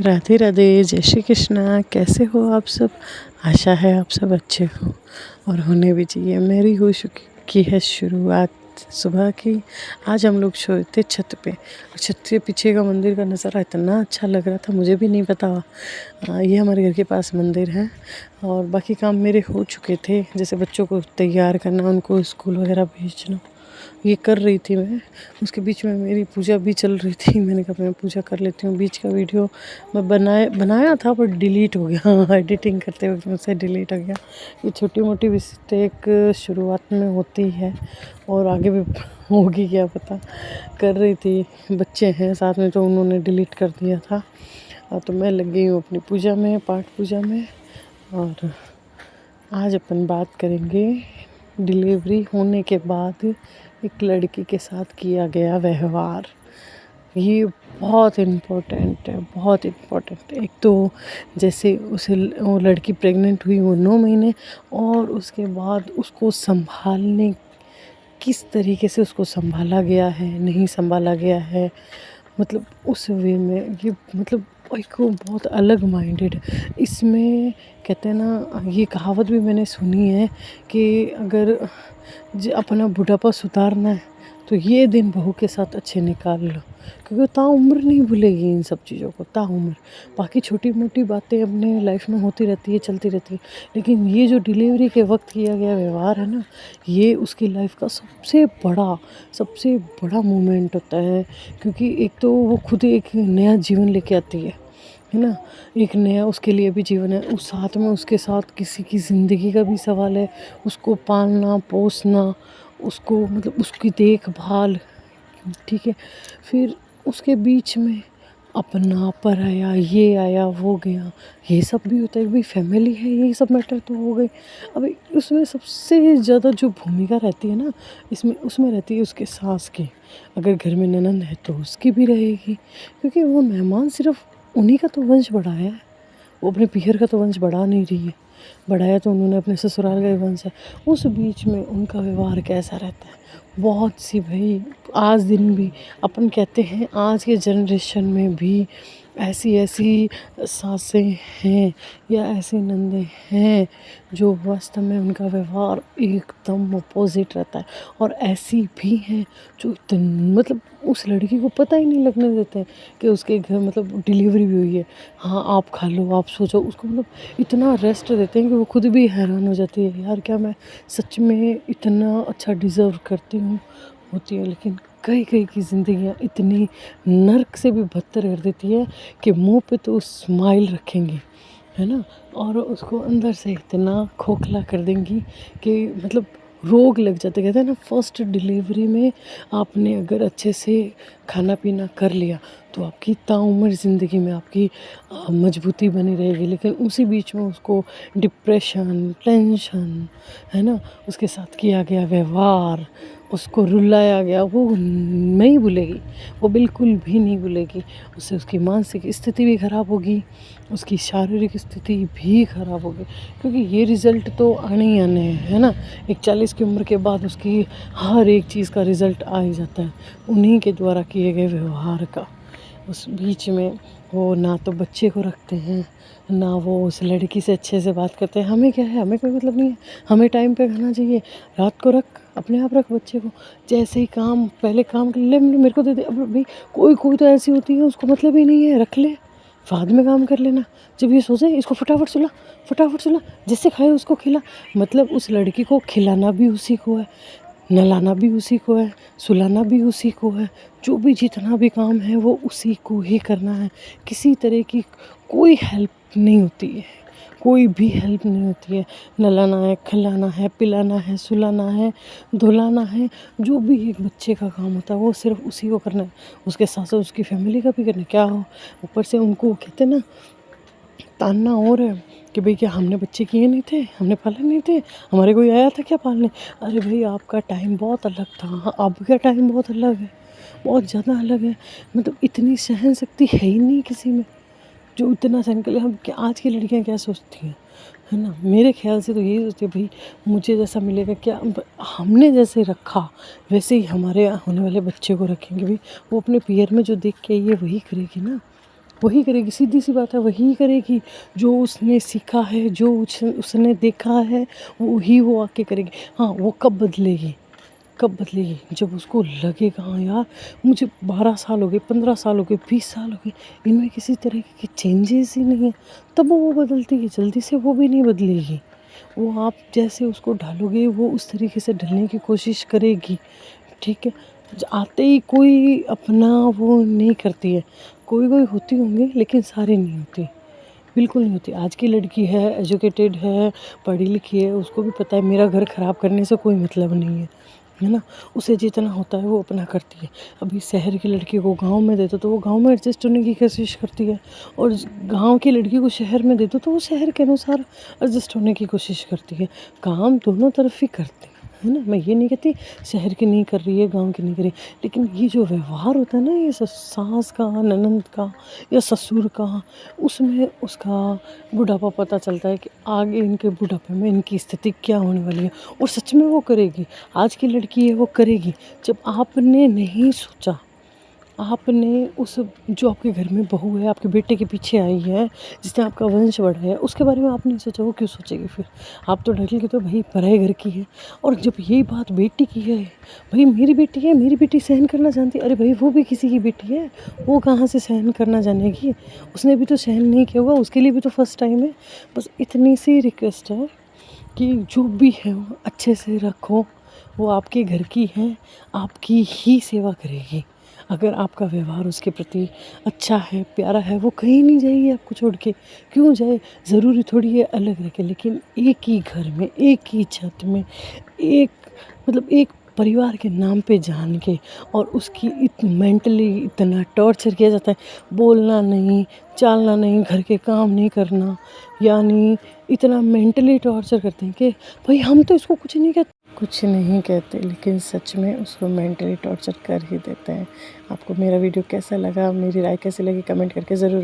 राधे राधे, जय श्री कृष्णा। कैसे हो आप सब? आशा है आप सब अच्छे हो और होने भी चाहिए। मेरी हो चुकी है शुरुआत सुबह की। आज हम लोग सोए थे छत पे और छत के पीछे का मंदिर का नज़ारा इतना अच्छा लग रहा था, मुझे भी नहीं पता। ये हमारे घर के पास मंदिर है और बाकी काम मेरे हो चुके थे, जैसे बच्चों को तैयार करना, उनको स्कूल वगैरह भेजना, ये कर रही थी मैं। उसके बीच में मेरी पूजा भी चल रही थी। मैंने कहा मैं पूजा कर लेती हूँ। बीच का वीडियो मैं बनाया था पर डिलीट हो गया। हाँ, एडिटिंग करते वक्त मुझसे डिलीट हो गया। ये छोटी मोटी मिस्टेक शुरुआत में होती है और आगे भी होगी क्या पता। कर रही थी, बच्चे हैं साथ में तो उन्होंने डिलीट कर दिया था। तो मैं लग गई हूँ अपनी पूजा में, पाठ पूजा में। और आज अपन बात करेंगे डिलीवरी होने के बाद एक लड़की के साथ किया गया व्यवहार। ये बहुत इम्पोर्टेंट है, बहुत इम्पोर्टेंट है। एक तो जैसे वो लड़की प्रेग्नेंट हुई, वो 9 महीने, और उसके बाद उसको संभालने, किस तरीके से उसको संभाला गया है, नहीं संभाला गया है, मतलब उस वे में ये मतलब एक बहुत अलग माइंडेड। इसमें कहते हैं ना, ये कहावत भी मैंने सुनी है कि अगर अपना बुढ़ापा सुधारना है तो ये दिन बहू के साथ अच्छे निकाल लो, क्योंकि ताउम्र नहीं भूलेगी इन सब चीज़ों को, ताउम्र। बाकी छोटी मोटी बातें अपने लाइफ में होती रहती है, चलती रहती है, लेकिन ये जो डिलीवरी के वक्त किया गया व्यवहार है ना, ये उसकी लाइफ का सबसे बड़ा मोमेंट होता है। क्योंकि एक तो वो खुद एक नया जीवन लेके आती है ना, एक नया उसके लिए भी जीवन है, उस साथ में उसके साथ किसी की ज़िंदगी का भी सवाल है। उसको पालना पोसना, उसको मतलब उसकी देखभाल, ठीक है। फिर उसके बीच में अपना पराया, ये आया वो गया, ये सब भी होता है। भाई फैमिली है, ये सब मैटर तो हो गई। अभी उसमें सबसे ज़्यादा जो भूमिका रहती है ना, उसमें रहती है उसके सास की। अगर घर में ननंद है तो उसकी भी रहेगी, क्योंकि वो मेहमान सिर्फ उन्हीं का तो वंश बढ़ाया है, वो अपने पीहर का तो वंश बढ़ा नहीं रही है। बढ़ाया तो उन्होंने अपने ससुराल का ही वंश है। उस बीच में उनका व्यवहार कैसा रहता है, बहुत सी भाई आज दिन भी अपन कहते हैं, आज के जनरेशन में भी ऐसी सासें हैं या ऐसी नंदें हैं जो वास्तव में उनका व्यवहार एकदम अपोजिट रहता है। और ऐसी भी हैं जो मतलब उस लड़की को पता ही नहीं लगने देते हैं कि उसके घर मतलब डिलीवरी भी हुई है। हाँ, आप खा लो, आप सो जाओ, उसको मतलब इतना रेस्ट देते हैं कि वो खुद भी हैरान हो जाती है, यार क्या मैं सच में इतना अच्छा डिज़र्व करती हूँ, होती है। लेकिन कई की ज़िंदगियाँ इतनी नर्क से भी बदतर कर देती है कि मुंह पे तो स्माइल रखेंगी, है ना, और उसको अंदर से इतना खोखला कर देंगी कि मतलब रोग लग जाते। कहते हैं ना, फर्स्ट डिलीवरी में आपने अगर अच्छे से खाना पीना कर लिया तो आपकी ताउम्र ज़िंदगी में आपकी मजबूती बनी रहेगी। लेकिन उसी बीच में उसको डिप्रेशन, टेंशन, है ना, उसके साथ किया गया व्यवहार, उसको रुलाया गया, वो नहीं भूलेगी, वो बिल्कुल भी नहीं भूलेगी। उससे उसकी मानसिक स्थिति भी ख़राब होगी, उसकी शारीरिक स्थिति भी ख़राब होगी, क्योंकि ये रिज़ल्ट तो आने ही आने हैं, है ना। एक 40 की उम्र के बाद उसकी हर एक चीज़ का रिज़ल्ट आ ही जाता है उन्हीं के द्वारा किए गए व्यवहार का। उस बीच में वो ना तो बच्चे को रखते हैं, ना वो उस लड़की से अच्छे से बात करते हैं। हमें क्या है, हमें कोई मतलब नहीं है, हमें टाइम पे खाना चाहिए, रात को रख, अपने आप रख बच्चे को, जैसे ही काम पहले काम कर ले, मेरे को दे दे। अब भाई कोई तो ऐसी होती है उसको मतलब ही नहीं है, रख ले, बाद में काम कर लेना, जब ये सो जाए इसको फटाफट सुला, जिससे खाए उसको खिला। मतलब उस लड़की को खिलाना भी उसी को है, नहलाना भी उसी को है, सुलाना भी उसी को है, जो भी जितना भी काम है वो उसी को ही करना है। किसी तरह की कोई हेल्प नहीं होती है, कोई भी हेल्प नहीं होती है। नहलाना है, खिलाना है, पिलाना है, सुलाना है, धुलाना है, जो भी एक बच्चे का काम होता है वो सिर्फ उसी को करना है। उसके साथ साथ उसकी फैमिली का भी करना है। क्या हो, ऊपर से उनको कहते हैं ना, तानना और है कि भाई क्या हमने बच्चे किए नहीं थे, हमने पाले नहीं थे, हमारे कोई आया था क्या पालने। अरे भाई आपका टाइम बहुत अलग था, अब का टाइम बहुत अलग है, बहुत ज़्यादा अलग है। मतलब इतनी सहन शक्ति है ही नहीं किसी में जो इतना सहन कर ले। हम क्या, आज की लड़कियां क्या सोचती हैं, है ना, मेरे ख्याल से तो यही सोचती है, भाई मुझे जैसा मिलेगा क्या, हमने जैसे रखा वैसे ही हमारे होने वाले बच्चे को रखेंगे। भाई वो अपने पीयर में जो देख के आई है वही करेगी ना, वही करेगी, सीधी सी बात है, वही करेगी जो उसने सीखा है, जो उसने देखा है, वही वो आके करेगी। हाँ, वो कब बदलेगी, कब बदलेगी? जब उसको लगेगा हाँ यार मुझे 12 साल हो गए, 15 साल हो गए, 20 साल हो गए, इनमें किसी तरह के चेंजेस ही नहीं है, तब वो बदलती है। जल्दी से वो भी नहीं बदलेगी। वो आप जैसे उसको ढालोगे वो उस तरीके से ढलने की कोशिश करेगी, ठीक है। आते ही कोई अपना वो नहीं करती है, कोई कोई होती होंगे लेकिन सारे नहीं होती, बिल्कुल नहीं होती। आज की लड़की है, एजुकेटेड है, पढ़ी लिखी है, उसको भी पता है मेरा घर ख़राब करने से कोई मतलब नहीं है ना। उसे जितना होता है वो अपना करती है। अभी शहर की लड़की को गांव में दे दो तो वो गांव में एडजस्ट होने की कोशिश करती है, और गांव की लड़की को शहर में दे दो तो वो शहर के अनुसार एडजस्ट होने की कोशिश करती है। काम दोनों तरफ ही करती है ना। मैं ये नहीं कहती शहर की नहीं कर रही है, गांव की नहीं कर रही, लेकिन ये जो व्यवहार होता है ना, ये सास का, ननंद का या ससुर का, उसमें उसका बुढ़ापा पता चलता है कि आगे इनके बुढ़ापे में इनकी स्थिति क्या होने वाली है। और सच में वो करेगी, आज की लड़की है वो करेगी। जब आपने नहीं सोचा, आपने उस जो आपके घर में बहू है, आपके बेटे के पीछे आई है, जिसने आपका वंश बढ़ाया है, उसके बारे में आपने सोचा, वो क्यों सोचेगी फिर? आप तो ढकेल के तो भाई पराए घर की है। और जब यही बात बेटी की है, भाई मेरी बेटी है, मेरी बेटी सहन करना जानती है, अरे भाई वो भी किसी की बेटी है, वो कहाँ से सहन करना जानेगी? उसने भी तो सहन नहीं किया होगा, उसके लिए भी तो फर्स्ट टाइम है। बस इतनी सी रिक्वेस्ट है कि जो भी है वो अच्छे से रखो, वो आपके घर की है, आपकी ही सेवा करेगी। अगर आपका व्यवहार उसके प्रति अच्छा है, प्यारा है, वो कहीं नहीं जाएगी आपको छोड़ के। क्यों जाए? ज़रूरी थोड़ी है अलग रह के, लेकिन एक ही घर में, एक ही छत में, एक मतलब एक परिवार के नाम पे जान के, और उसकी मेंटली इतना टॉर्चर किया जाता है, बोलना नहीं, चालना नहीं, घर के काम नहीं करना, यानी इतना मेंटली टॉर्चर करते हैं कि भाई हम तो इसको कुछ नहीं कहते, लेकिन सच में उसको मेंटली टॉर्चर कर ही देते हैं। आपको मेरा वीडियो कैसा लगा, मेरी राय कैसी लगी, कमेंट करके ज़रूर